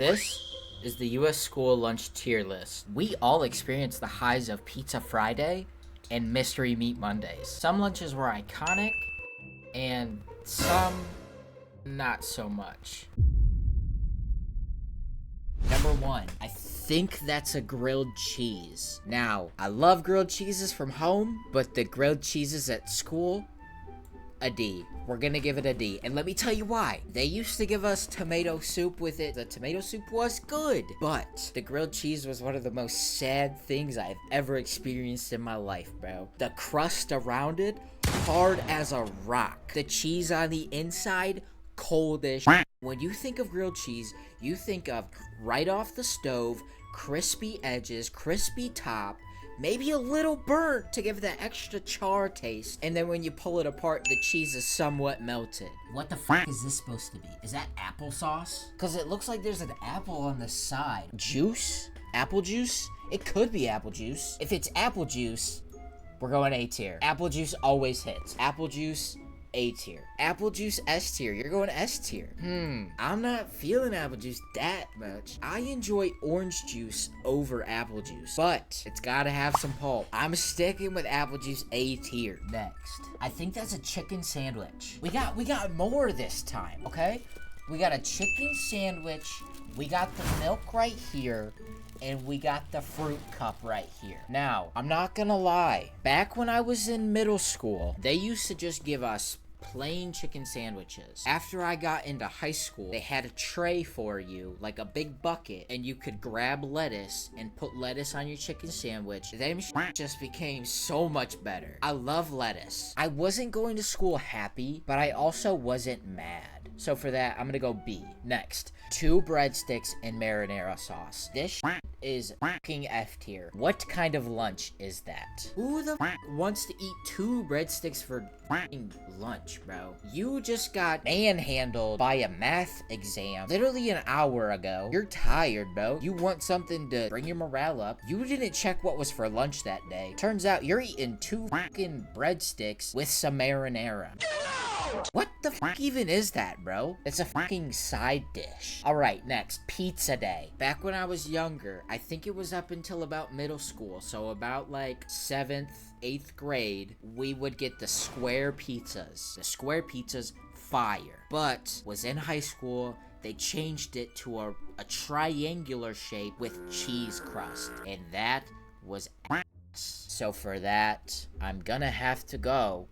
This is the US school lunch tier list. We all experienced the highs of Pizza Friday and Mystery Meat Mondays. Some lunches were iconic, and some not so much. Number 1, I think that's a grilled cheese. Now, I love grilled cheeses from home, but the grilled cheeses at school, a D. We're gonna give it a D. And let me tell you why. They used to give us tomato soup with it. The tomato soup was good, but the grilled cheese was one of the most sad things I've ever experienced in my life, bro. The crust around it, hard as a rock. The cheese on the inside, cold as shit. When you think of grilled cheese, you think of right off the stove, crispy edges, crispy top, maybe a little burnt to give it that extra char taste. And then when you pull it apart, the cheese is somewhat melted. What the fuck is this supposed to be? Is that applesauce? Because it looks like there's an apple on the side. Juice? Apple juice? It could be apple juice. If it's apple juice, we're going A tier. Apple juice always hits. Apple juice, A tier. Apple juice, S tier. You're going S tier. I'm not feeling apple juice that much. I enjoy orange juice over apple juice, but it's gotta have some pulp. I'm sticking with apple juice, A tier. Next, I think that's a chicken sandwich. We got more this time, okay? We got a chicken sandwich. We got the milk right here. And we got the fruit cup right here. Now, I'm not gonna lie. Back when I was in middle school, they used to just give us plain chicken sandwiches. After I got into high school, they had a tray for you, like a big bucket, and you could grab lettuce and put lettuce on your chicken sandwich. Them just became so much better. I love lettuce. I wasn't going to school happy, but I also wasn't mad. So for that, I'm gonna go B. Next, 2 breadsticks and marinara sauce. This is fucking F tier. What kind of lunch is that? Who the wants to eat 2 breadsticks for lunch, bro? You just got manhandled by a math exam literally an hour ago. You're tired, bro. You want something to bring your morale up. You didn't check what was for lunch that day. Turns out you're eating 2 fucking breadsticks with some marinara. What the fuck even is that, bro? It's a fucking side dish. Alright, next, pizza day. Back when I was younger, I think it was up until about middle school, so about like 7th, 8th grade, we would get the square pizzas. The square pizzas, fire. But, was in high school, they changed it to a triangular shape with cheese crust. And that was ass. So for that, I'm gonna have to go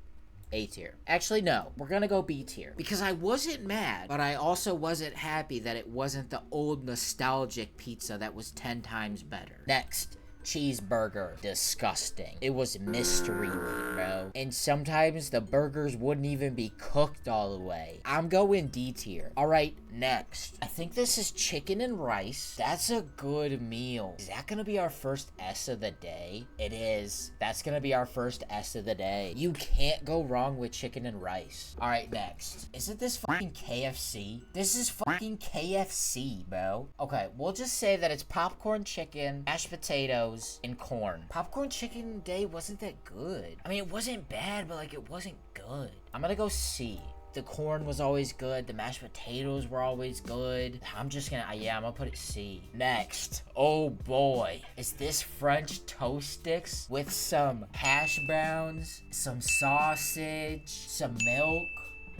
A tier. Actually, no. We're gonna go B tier. Because I wasn't mad, but I also wasn't happy that it wasn't the old nostalgic pizza that was 10 times better. Next, cheeseburger. Disgusting. It was mystery meat, bro. And sometimes the burgers wouldn't even be cooked all the way. I'm going D tier. Alright, next. I think this is chicken and rice. That's a good meal. Is that gonna be our first S of the day? It is. That's gonna be our first S of the day. You can't go wrong with chicken and rice. Alright, next. Isn't this fucking KFC? This is fucking KFC, bro. Okay, we'll just say that it's popcorn chicken, mashed potatoes, and corn. Popcorn chicken day wasn't that good. I mean, it wasn't bad, but like it wasn't good. I'm gonna go C. The corn was always good. The mashed potatoes were always good. I'm gonna put it C. Next. Oh boy. Is this French toast sticks with some hash browns, some sausage, some milk?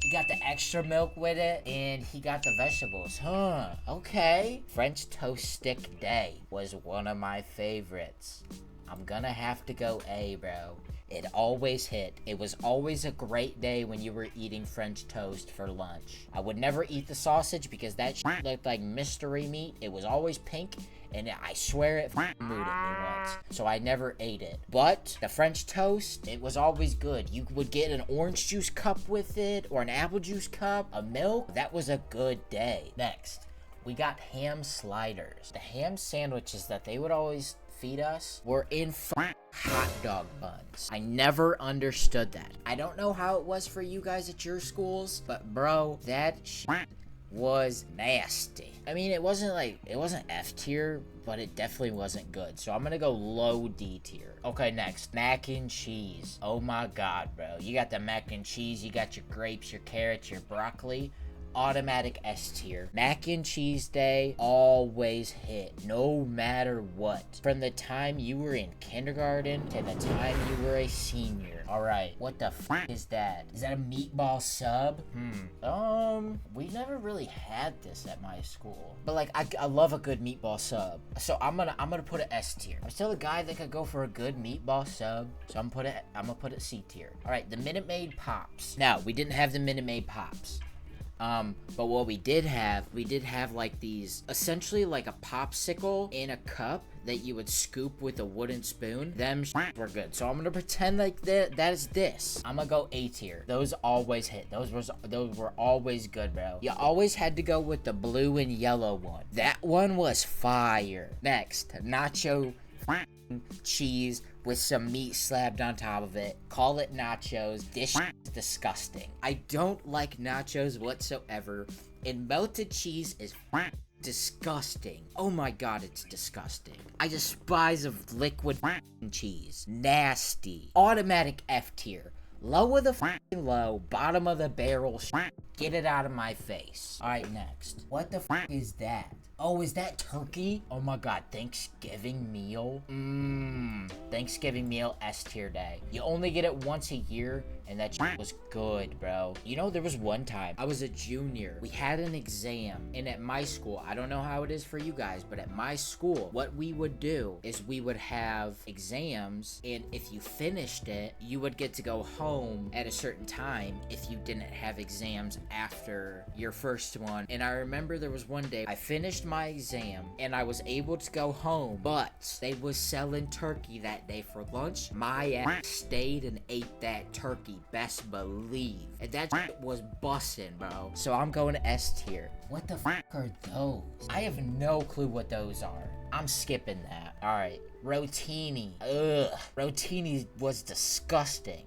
He got the extra milk with it, and he got the vegetables. Huh, okay. French toast stick day was one of my favorites. I'm gonna have to go A, bro. It always hit. It was always a great day when you were eating French toast for lunch. I would never eat the sausage because that shit looked like mystery meat. It was always pink, and I swear it mooed at me once. So I never ate it. But the French toast, it was always good. You would get an orange juice cup with it, or an apple juice cup, a milk. That was a good day. Next, we got ham sliders. The ham sandwiches that they would always feed us were in hot dog buns. I never understood that. I don't know how it was for you guys at your schools, but bro, that shit was nasty. I mean, it wasn't F tier, but it definitely wasn't good. So I'm gonna go low D tier. Okay, next, mac and cheese. Oh my god, bro. You got the mac and cheese, you got your grapes, your carrots, your broccoli. automatic S tier. Mac and cheese day always hit, no matter what. From the time you were in kindergarten to the time you were a senior. Alright, what the f is that? Is that a meatball sub? We never really had this at my school. But like, I love a good meatball sub. So I'm gonna put it S tier. I'm still a guy that could go for a good meatball sub. So I'm gonna put it C tier. Alright, the Minute Maid Pops. Now, we didn't have the Minute Maid Pops. But what we did have like these, essentially like a popsicle in a cup that you would scoop with a wooden spoon. Them were good. So I'm gonna pretend like that is this. I'm gonna go A tier. Those always hit. Those were always good, bro. You always had to go with the blue and yellow one. That one was fire. Next, nacho cheese with some meat slapped on top of it. Call it nachos. This is disgusting. I don't like nachos whatsoever, and melted cheese is disgusting. Oh my god, it's disgusting. I despise of liquid cheese. Nasty. Automatic F tier. Low of the low, bottom of the barrel. Get it out of my face. Alright, next. What the is that? Oh, is that turkey? Oh my god, Thanksgiving meal? Thanksgiving meal S tier day. You only get it once a year, and that was good, bro. You know, there was one time, I was a junior. We had an exam, and at my school, I don't know how it is for you guys, but at my school, what we would do is we would have exams, and if you finished it, you would get to go home at a certain time if you didn't have exams after your first one. And I remember there was one day I finished my exam and I was able to go home, but they was selling turkey that day for lunch. My ass stayed and ate that turkey, best believe, and that was bussin', bro. So I'm going to S tier. What the are those? I have no clue what those are. I'm skipping that. Alright, rotini. Ugh, rotini was disgusting.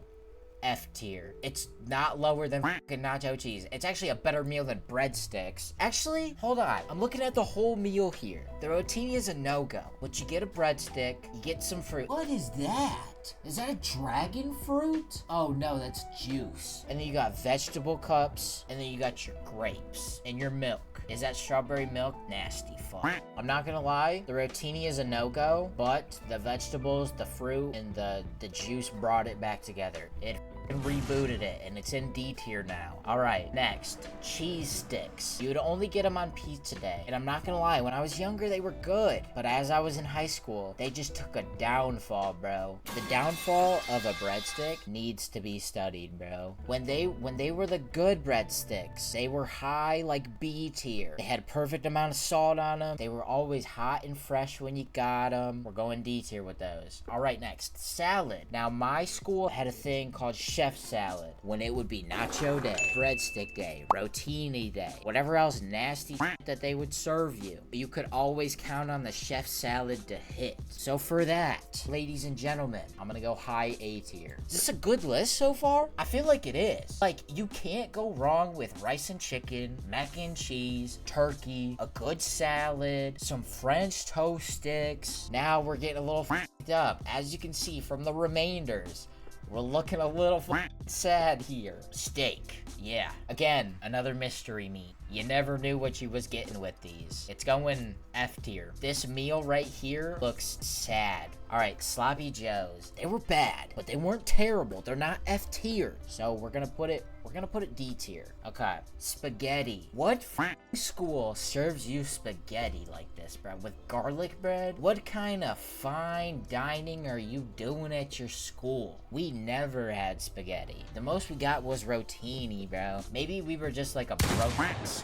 F tier. It's not lower than fucking nacho cheese. It's actually a better meal than breadsticks. Actually, hold on. I'm looking at the whole meal here. The rotini is a no-go. But you get a breadstick, you get some fruit. What is that? Is that a dragon fruit? Oh no, that's juice. And then you got vegetable cups, and then you got your grapes and your milk. Is that strawberry milk? Nasty fuck. I'm not gonna lie, the rotini is a no-go, but the vegetables, the fruit, and the juice brought it back together. It rebooted it, and it's in D tier now. Alright, next. Cheese sticks. You would only get them on pizza day. And I'm not gonna lie, when I was younger, they were good. But as I was in high school, they just took a downfall, bro. The downfall of a breadstick needs to be studied, bro. When they were the good breadsticks, they were high like B tier. They had a perfect amount of salt on them. They were always hot and fresh when you got them. We're going D tier with those. Alright, next. Salad. Now, my school had a thing called chef salad, when it would be nacho day, breadstick day, rotini day, whatever else nasty that they would serve you. You could always count on the chef salad to hit. So for that, ladies and gentlemen, I'm gonna go high A tier. Is this a good list so far? I feel like it is. Like, you can't go wrong with rice and chicken, mac and cheese, turkey, a good salad, some French toast sticks. Now we're getting a little up. As you can see from the remainders, we're looking a little sad here. Steak. Yeah. Again, another mystery meat. You never knew what you was getting with these. It's going F tier. This meal right here looks sad. Alright, Sloppy Joes. They were bad, but they weren't terrible. They're not F tier. So we're gonna put it D tier. Okay. Spaghetti. What school serves you spaghetti like this, bro? With garlic bread? What kind of fine dining are you doing at your school? We never had spaghetti. The most we got was rotini, bro. Maybe we were just like a broke school.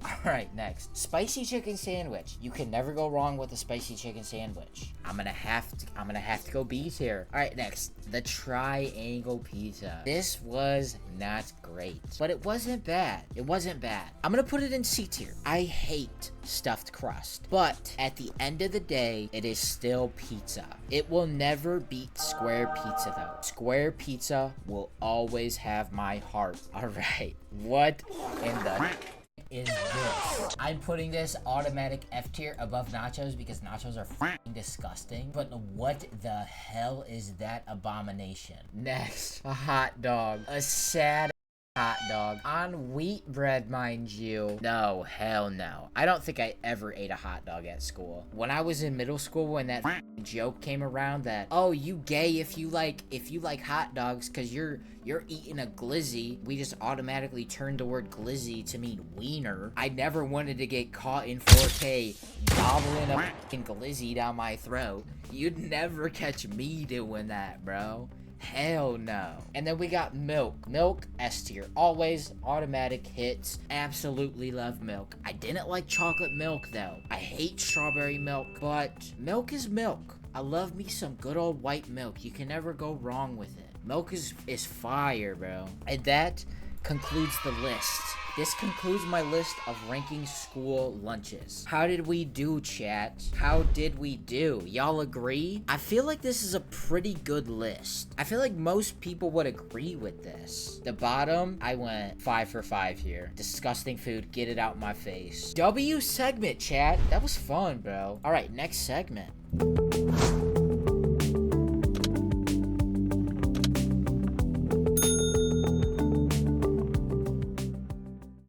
Alright, next. Spicy chicken sandwich. You can never go wrong with a spicy chicken sandwich. I'm gonna have to go B tier. Alright, next. The triangle pizza. This was not great, but it wasn't bad. It wasn't bad. I'm gonna put it in C tier. I hate stuffed crust, but at the end of the day, it is still pizza. It will never beat square pizza though. Square pizza will always have my heart. Alright, what in the is this? I'm putting this automatic F tier above nachos because nachos are f***ing disgusting. But what the hell is that abomination? Next, a hot dog. A sad hot dog on wheat bread, mind you. No, hell no. I don't think I ever ate a hot dog at school. When I was in middle school, when that joke came around that, oh, you gay if you like hot dogs because you're eating a glizzy, we just automatically turned the word glizzy to mean wiener. I never wanted to get caught in 4K gobbling a fucking glizzy down my throat. You'd never catch me doing that, bro. Hell no. And then we got milk. Milk, S tier. Always automatic hits. Absolutely love milk. I didn't like chocolate milk though. I hate strawberry milk, but milk is milk. I love me some good old white milk. You can never go wrong with it. Milk is fire, bro. And that concludes the list. This concludes my list of ranking school lunches. How did we do, chat? How did we do? Y'all agree? I feel like this is a pretty good list. I feel like most people would agree with this. The bottom, I went 5 for 5 here. Disgusting food, get it out my face. W segment, chat. That was fun, bro. All right, next segment.